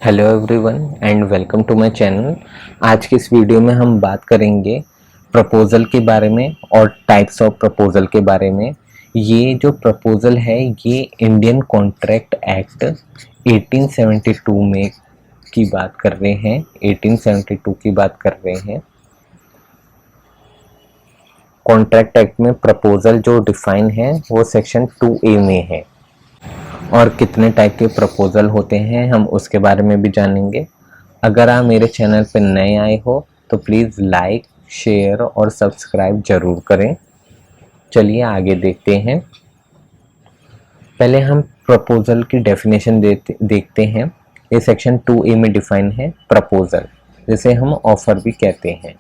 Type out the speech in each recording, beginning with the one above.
Hello everyone and welcome to my channel. आज की इस वीडियो में हम बात करेंगे प्रपोज़ल के बारे में और टाइप्स ऑफ प्रपोज़ल के बारे में। ये जो प्रपोज़ल है ये इंडियन कॉन्ट्रैक्ट एक्ट 1872 में की बात कर रहे हैं। 1872 की बात कर रहे हैं। कॉन्ट्रैक्ट एक्ट में प्रपोज़ल जो डिफाइन है वो सेक्शन 2A में है और कितने टाइप के प्रपोज़ल होते हैं हम उसके बारे में भी जानेंगे। अगर आप मेरे चैनल पर नए आए हो तो प्लीज़ लाइक, शेयर और सब्सक्राइब ज़रूर करें। चलिए आगे देखते हैं। पहले हम प्रपोज़ल की डेफिनेशन देखते हैं। ये सेक्शन 2A में डिफाइन है प्रपोज़ल, जिसे हम ऑफ़र भी कहते हैं।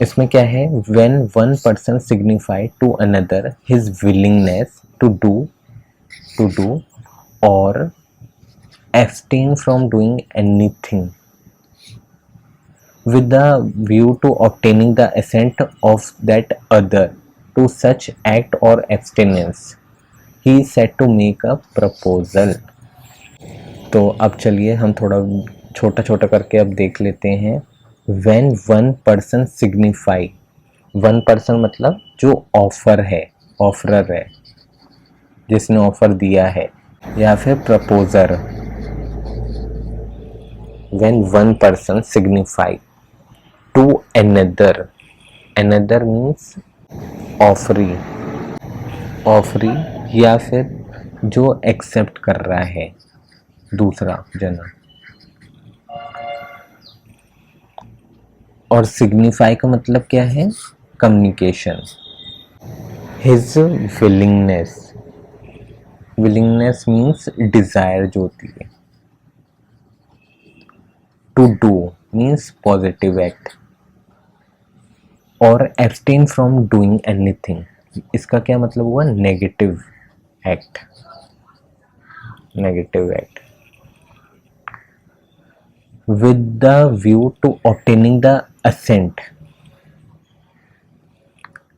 इसमें क्या है, when one person signify to another his willingness to do और abstain from doing anything with the view to obtaining the assent of that other to such act or abstinence, he is said to make a proposal। तो अब चलिए हम थोड़ा छोटा छोटा करके अब देख लेते हैं। when one person signify, one person मतलब जो ऑफर है, ऑफरर है, जिसने ऑफर दिया है, या फिर proposer. when one person signify to another, another means offeree, offeree या फिर जो एक्सेप्ट कर रहा है दूसरा जना। और सिग्निफाई का मतलब क्या है, communication. His willingness, willingness means desire जो होती है। To do means positive act. और एब्सटेन फ्रॉम डूइंग एनीथिंग, इसका क्या मतलब हुआ, negative act, negative act. With the view to obtaining the assent,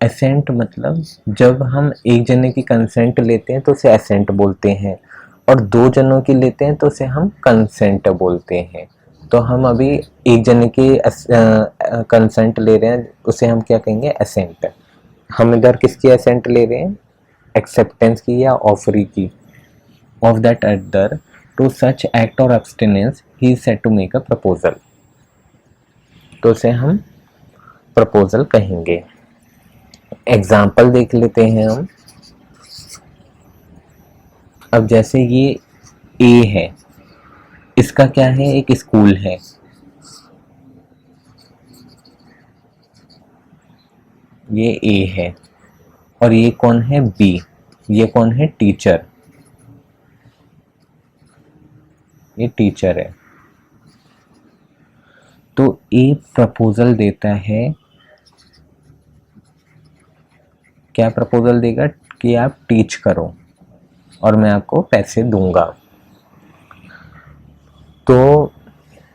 assent मतलब जब हम एक जने की कंसेंट लेते हैं तो उसे असेंट बोलते हैं, और दो जनों की लेते हैं तो उसे हम कंसेंट बोलते हैं। तो हम अभी एक जने की कंसेंट ले रहे हैं, उसे हम क्या कहेंगे, असेंट। हम इधर किसकी असेंट ले रहे हैं, एक्सेप्टेंस की या ऑफरी की। Of that other to such act or abstinence he is said to make a proposal, तो उसे हम प्रपोजल कहेंगे। एग्जाम्पल देख लेते हैं हम। अब जैसे ये ए है, इसका क्या है, एक स्कूल है। ये ए है और ये कौन है, बी। ये कौन है, टीचर, ये टीचर है। तो ए प्रपोजल देता है, क्या प्रपोजल देगा, कि आप टीच करो और मैं आपको पैसे दूंगा। तो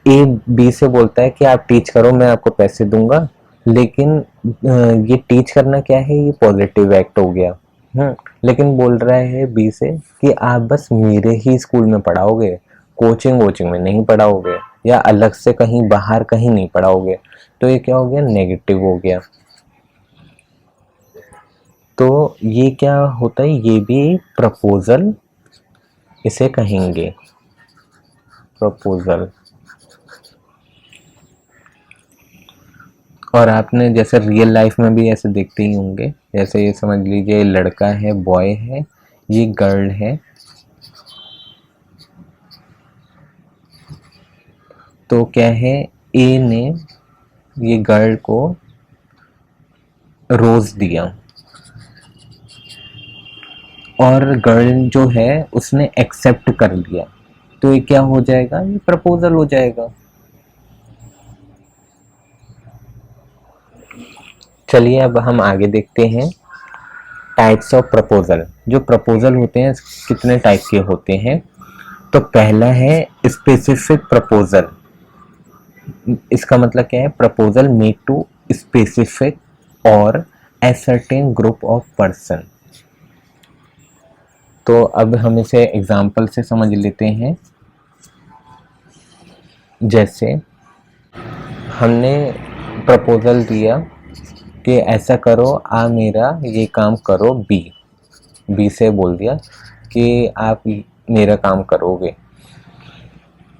ए बी से बोलता है कि आप टीच करो, मैं आपको पैसे दूंगा। लेकिन ये टीच करना क्या है, ये पॉजिटिव एक्ट हो गया। लेकिन बोल रहा है बी से कि आप बस मेरे ही स्कूल में पढ़ाओगे, कोचिंग वोचिंग में नहीं पढ़ाओगे, या अलग से कहीं बाहर कहीं नहीं पढ़ाओगे। तो ये क्या हो गया, नेगेटिव हो गया। तो ये क्या होता है, ये भी प्रपोजल इसे कहेंगे, प्रपोजल। और आपने जैसे रियल लाइफ में भी ऐसे देखते ही होंगे। जैसे ये समझ लीजिए, लड़का है, बॉय है, ये गर्ल है। तो क्या है, ए ने ये गर्ल को रोज दिया और गर्ल जो है उसने एक्सेप्ट कर लिया, तो ये क्या हो जाएगा, ये प्रपोजल हो जाएगा। चलिए अब हम आगे देखते हैं टाइप्स ऑफ प्रपोजल। जो प्रपोजल होते हैं कितने टाइप के होते हैं। तो पहला है स्पेसिफिक प्रपोजल। इसका मतलब क्या है, प्रपोजल मेड टू स्पेसिफिक और a certain group of person. तो अब हम इसे एग्जाम्पल से समझ लेते हैं। जैसे हमने प्रपोजल दिया कि ऐसा करो, आ मेरा ये काम करो, बी से बोल दिया कि आप मेरा काम करोगे,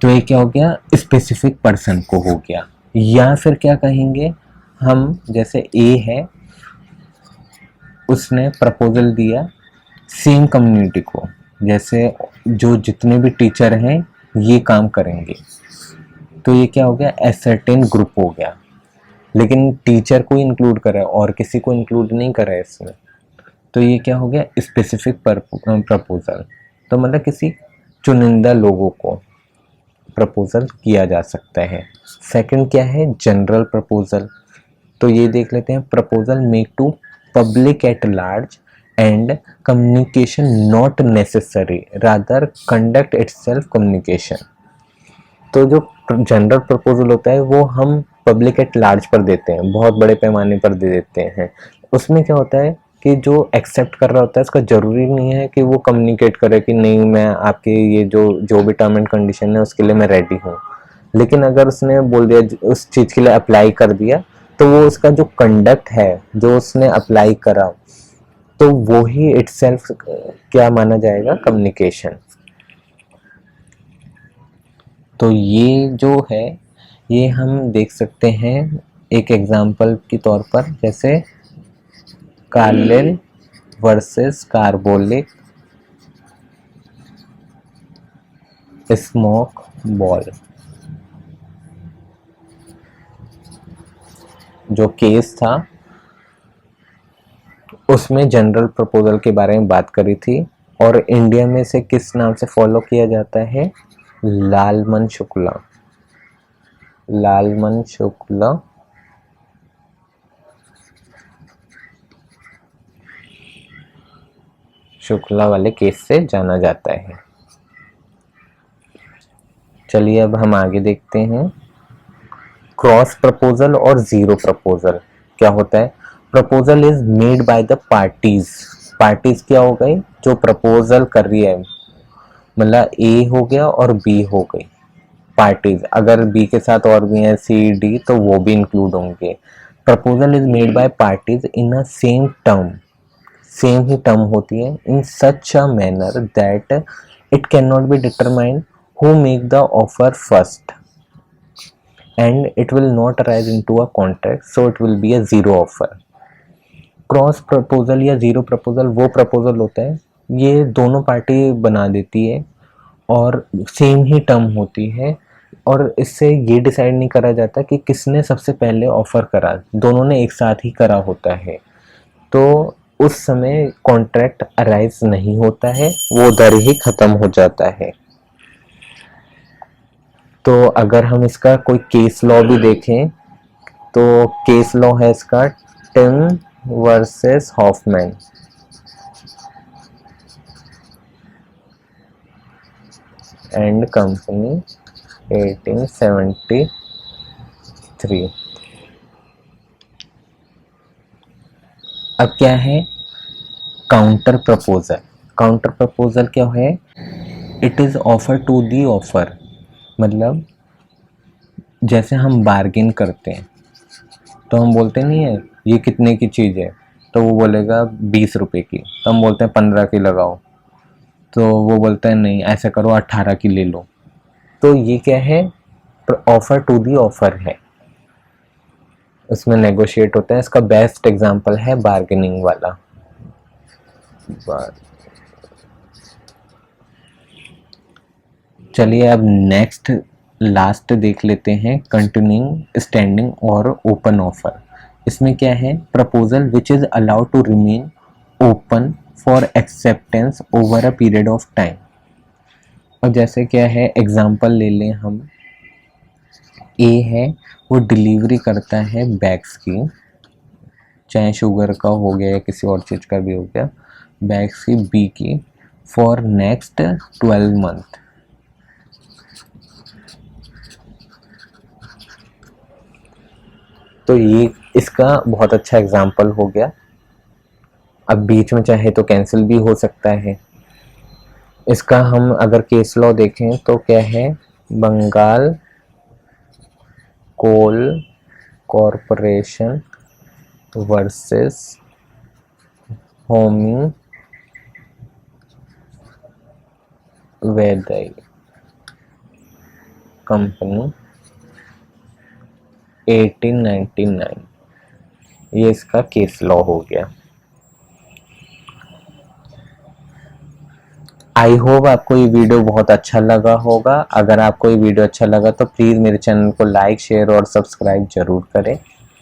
तो ये क्या हो गया, स्पेसिफिक पर्सन को हो गया। या फिर क्या कहेंगे हम, जैसे ए है, उसने प्रपोजल दिया सेम कम्युनिटी को, जैसे जो जितने भी टीचर हैं ये काम करेंगे, तो ये क्या हो गया, एसर्टेन ग्रुप हो गया, लेकिन टीचर को इंक्लूड करा है और किसी को इंक्लूड नहीं करा है इसमें, तो ये क्या हो गया, स्पेसिफिक प्रपोजल। तो मतलब किसी चुनिंदा लोगों को प्रपोजल किया जा सकता है। सेकंड क्या है, जनरल प्रपोजल। तो ये देख लेते हैं, proposal make to public at large and communication not necessary, rather conduct itself communication. तो जो जनरल प्रपोजल होता है वो हम पब्लिक एट लार्ज पर देते हैं, बहुत बड़े पैमाने पर दे देते हैं। उसमें क्या होता है कि जो एक्सेप्ट कर रहा होता है उसका ज़रूरी नहीं है कि वो कम्युनिकेट करे कि नहीं मैं आपके ये जो भी टर्म एंड कंडीशन है उसके लिए मैं रेडी हूँ, लेकिन अगर उसने बोल दिया, उस चीज़ के लिए अप्लाई कर दिया, तो वो उसका जो कंडक्ट है, जो उसने अप्लाई करा, तो वो ही इटसेल्फ क्या माना जाएगा, कम्युनिकेशन। तो ये जो है ये हम देख सकते हैं एक एग्जाम्पल के तौर पर, जैसे Carlill versus carbolic smoke ball, जो केस था उसमें जनरल प्रपोजल के बारे में बात करी थी, और इंडिया में से किस नाम से फॉलो किया जाता है, लालमन शुक्ला। लालमन शुक्ला शुक्ला वाले केस से जाना जाता है। चलिए अब हम आगे देखते हैं, क्रॉस प्रपोजल और जीरो प्रपोजल क्या होता है। Proposal is made by the parties. Parties क्या हो गई, जो प्रपोजल कर रही है, मतलब ए हो गया और बी हो गई पार्टीज, अगर बी के साथ और भी हैं सी डी तो वो भी इंक्लूड होंगे। Proposal is made by parties in a same term, same ही टर्म होती है, in such a manner that it can not be determined who make the offer first and it will not arise into a contract, so it will be a zero offer। Cross proposal या zero proposal वो proposal होता है, ये दोनों party बना देती है और सेम ही टर्म होती है, और इससे ये डिसाइड नहीं करा जाता कि किसने सबसे पहले ऑफर करा, दोनों ने एक साथ ही करा होता है, तो उस समय कॉन्ट्रैक्ट अराइज नहीं होता है, वो दर ही खत्म हो जाता है। तो अगर हम इसका कोई केस लॉ भी देखें, तो केस लॉ है इसका Tim versus Hoffman. And company 1873। अब क्या है, काउंटर प्रपोजल। काउंटर प्रपोजल क्या है, it is offer to the offer, मतलब जैसे हम बार्गेन करते हैं तो हम बोलते नहीं है ये कितने की चीज़ है, तो वो बोलेगा 20 रुपए की, तो हम बोलते हैं 15 की लगाओ, तो वो बोलता है नहीं ऐसा करो 18 की ले लो, तो ये क्या है, ऑफर टू दी ऑफर है, उसमें नेगोशिएट होता है। इसका बेस्ट एग्जांपल है बार्गेनिंग वाला। चलिए अब नेक्स्ट लास्ट देख लेते हैं, कंटिन्यूइंग स्टैंडिंग और ओपन ऑफर। इसमें क्या है, proposal which is allowed to remain open for acceptance over a period of time. और जैसे क्या है, एग्जांपल ले लें हम, ए है वो डिलीवरी करता है बैग्स की, चाहे शुगर का हो गया या किसी और चीज़ का भी हो गया, बैग्स की बी की फॉर नेक्स्ट 12 मंथ। तो ये इसका बहुत अच्छा एग्जाम्पल हो गया। अब बीच में चाहे तो कैंसिल भी हो सकता है। इसका हम अगर केस लॉ देखें तो क्या है, बंगाल कोल कॉरपोरेशन वर्सेस होमी वैदई कंपनी 1899, ये इसका केस लॉ हो गया। आई होप आपको ये वीडियो बहुत अच्छा लगा होगा। अगर आपको ये वीडियो अच्छा लगा तो प्लीज़ मेरे चैनल को लाइक शेयर और सब्सक्राइब जरूर करें।